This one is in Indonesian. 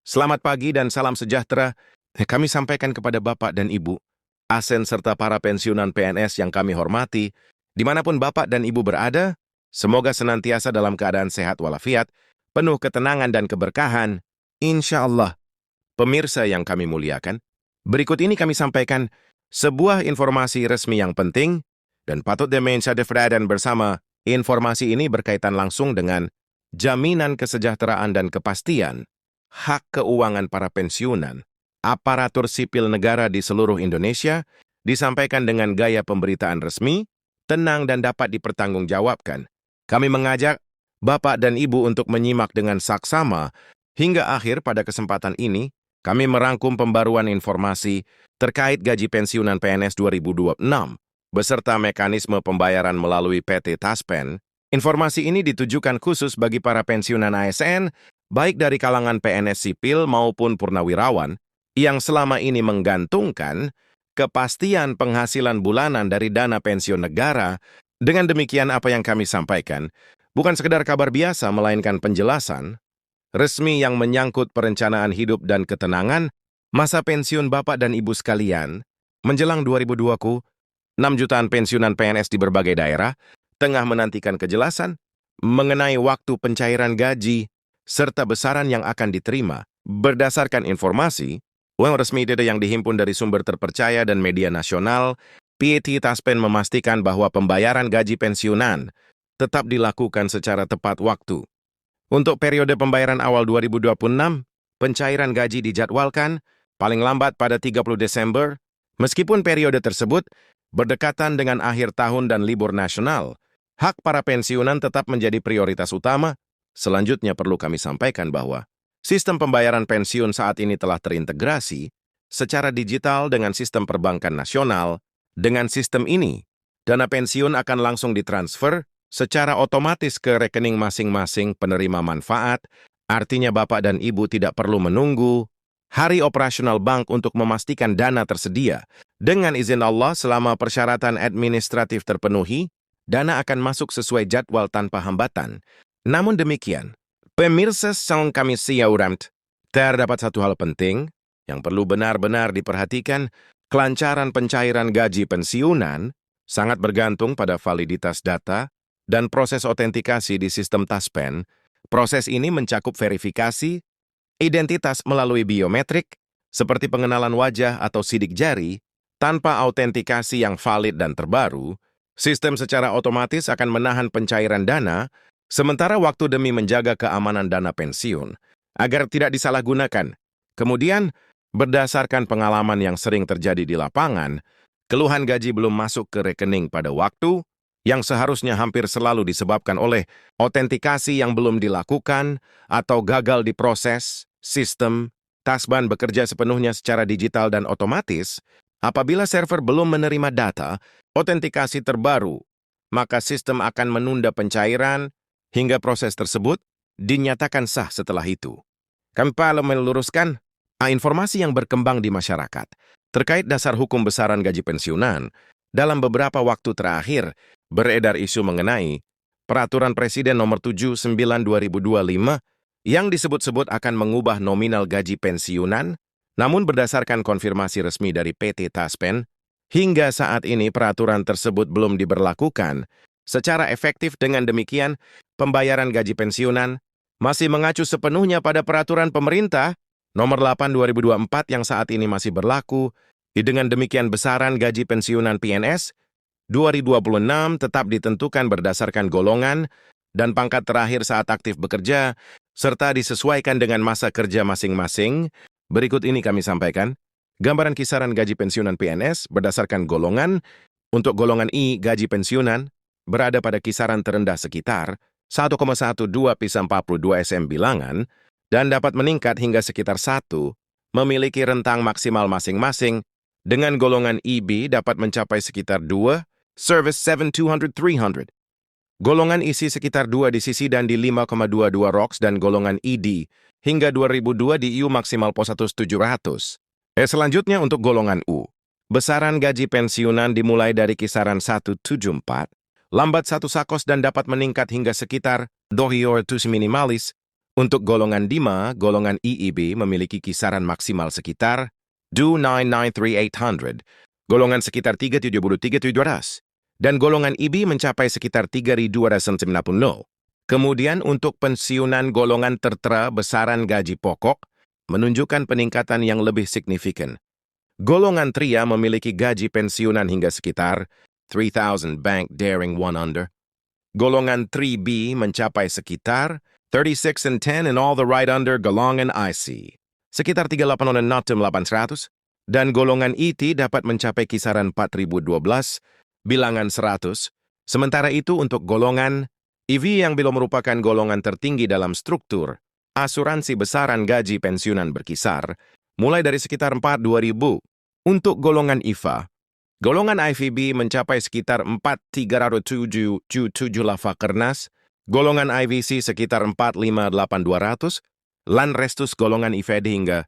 Selamat pagi dan salam sejahtera. Kami sampaikan kepada Bapak dan Ibu, ASN serta para pensiunan PNS yang kami hormati, dimanapun Bapak dan Ibu berada, semoga senantiasa dalam keadaan sehat walafiat, penuh ketenangan dan keberkahan, insya Allah. Pemirsa yang kami muliakan, berikut ini kami sampaikan sebuah informasi resmi yang penting dan patut dimensyadifradan bersama. Informasi ini berkaitan langsung dengan jaminan kesejahteraan dan kepastian hak keuangan para pensiunan, aparatur sipil negara di seluruh Indonesia, disampaikan dengan gaya pemberitaan resmi, tenang dan dapat dipertanggungjawabkan. Kami mengajak Bapak dan Ibu untuk menyimak dengan saksama hingga akhir. Pada kesempatan ini, kami merangkum pembaruan informasi terkait gaji pensiunan PNS 2026, beserta mekanisme pembayaran melalui PT Taspen. Informasi ini ditujukan khusus bagi para pensiunan ASN, baik dari kalangan PNS sipil maupun purnawirawan, yang selama ini menggantungkan kepastian penghasilan bulanan dari dana pensiun negara. Dengan demikian, apa yang kami sampaikan bukan sekedar kabar biasa, melainkan penjelasan resmi yang menyangkut perencanaan hidup dan ketenangan masa pensiun Bapak dan Ibu sekalian. Menjelang 2020, 6 jutaan pensiunan PNS di berbagai daerah tengah menantikan kejelasan mengenai waktu pencairan gaji serta besaran yang akan diterima. Berdasarkan informasi uang resmi yang dihimpun dari sumber terpercaya dan media nasional, PT Taspen memastikan bahwa pembayaran gaji pensiunan tetap dilakukan secara tepat waktu. Untuk periode pembayaran awal 2026, pencairan gaji dijadwalkan paling lambat pada 30 Desember, meskipun periode tersebut berdekatan dengan akhir tahun dan libur nasional. Hak para pensiunan tetap menjadi prioritas utama. Selanjutnya perlu kami sampaikan bahwa sistem pembayaran pensiun saat ini telah terintegrasi secara digital dengan sistem perbankan nasional. Dengan sistem ini, dana pensiun akan langsung ditransfer secara otomatis ke rekening masing-masing penerima manfaat. Artinya Bapak dan Ibu tidak perlu menunggu hari operasional bank untuk memastikan dana tersedia. Dengan izin Allah, selama persyaratan administratif terpenuhi, dana akan masuk sesuai jadwal tanpa hambatan. Namun demikian, pemirsa yang kami siauramt, terdapat satu hal penting yang perlu benar-benar diperhatikan. Kelancaran pencairan gaji pensiunan sangat bergantung pada validitas data dan proses otentikasi di sistem Taspen. Proses ini mencakup verifikasi identitas melalui biometrik, seperti pengenalan wajah atau sidik jari. Tanpa autentikasi yang valid dan terbaru, sistem secara otomatis akan menahan pencairan dana, sementara waktu demi menjaga keamanan dana pensiun, agar tidak disalahgunakan. Kemudian, berdasarkan pengalaman yang sering terjadi di lapangan, keluhan gaji belum masuk ke rekening pada waktu, yang seharusnya hampir selalu disebabkan oleh autentikasi yang belum dilakukan atau gagal di proses. Sistem Taspen bekerja sepenuhnya secara digital dan otomatis. Apabila server belum menerima data autentikasi terbaru, maka sistem akan menunda pencairan hingga proses tersebut dinyatakan sah. Setelah itu, kami perlu meluruskan informasi yang berkembang di masyarakat terkait dasar hukum besaran gaji pensiunan. Dalam beberapa waktu terakhir, beredar isu mengenai Peraturan Presiden Nomor 79 2025 yang disebut-sebut akan mengubah nominal gaji pensiunan. Namun berdasarkan konfirmasi resmi dari PT Taspen, hingga saat ini peraturan tersebut belum diberlakukan secara efektif. Dengan demikian, pembayaran gaji pensiunan masih mengacu sepenuhnya pada Peraturan Pemerintah Nomor 8 2024 yang saat ini masih berlaku. Dengan demikian, besaran gaji pensiunan PNS 2026 tetap ditentukan berdasarkan golongan dan pangkat terakhir saat aktif bekerja, serta disesuaikan dengan masa kerja masing-masing. Berikut ini kami sampaikan gambaran kisaran gaji pensiunan PNS berdasarkan golongan. Untuk golongan I, gaji pensiunan berada pada kisaran terendah sekitar 1,12 bisa 42 SM bilangan dan dapat meningkat hingga sekitar 1, memiliki rentang maksimal masing-masing. Dengan golongan IB dapat mencapai sekitar 2, service 7,200-300. Golongan isi sekitar 2 di sisi dan di 5,22 ROX, dan golongan ID hingga 2002 di IU maksimal pos 1,700. Selanjutnya untuk golongan U, besaran gaji pensiunan dimulai dari kisaran 174, lambat 1 sakos dan dapat meningkat hingga sekitar 200 minimalis, Untuk golongan 5, golongan EEB memiliki kisaran maksimal sekitar 2993800, golongan sekitar 373,700, dan golongan EB mencapai sekitar 3,290. Kemudian untuk pensiunan golongan tertera besaran gaji pokok menunjukkan peningkatan yang lebih signifikan. Golongan Tria memiliki gaji pensiunan hingga sekitar 3,000 bank daring 1 under. Golongan 3B mencapai sekitar 36 and 10 and all the right under golongan IC, sekitar 38 and not 800, dan golongan ET dapat mencapai kisaran 4.012, bilangan 100. Sementara itu untuk golongan EV yang belum merupakan golongan tertinggi dalam struktur, asuransi besaran gaji pensiunan berkisar, mulai dari sekitar 4.200. Untuk golongan IFA, golongan IVB mencapai sekitar 4.307,7 lava kernas, golongan IVC sekitar 458,200, lan restus golongan IVD hingga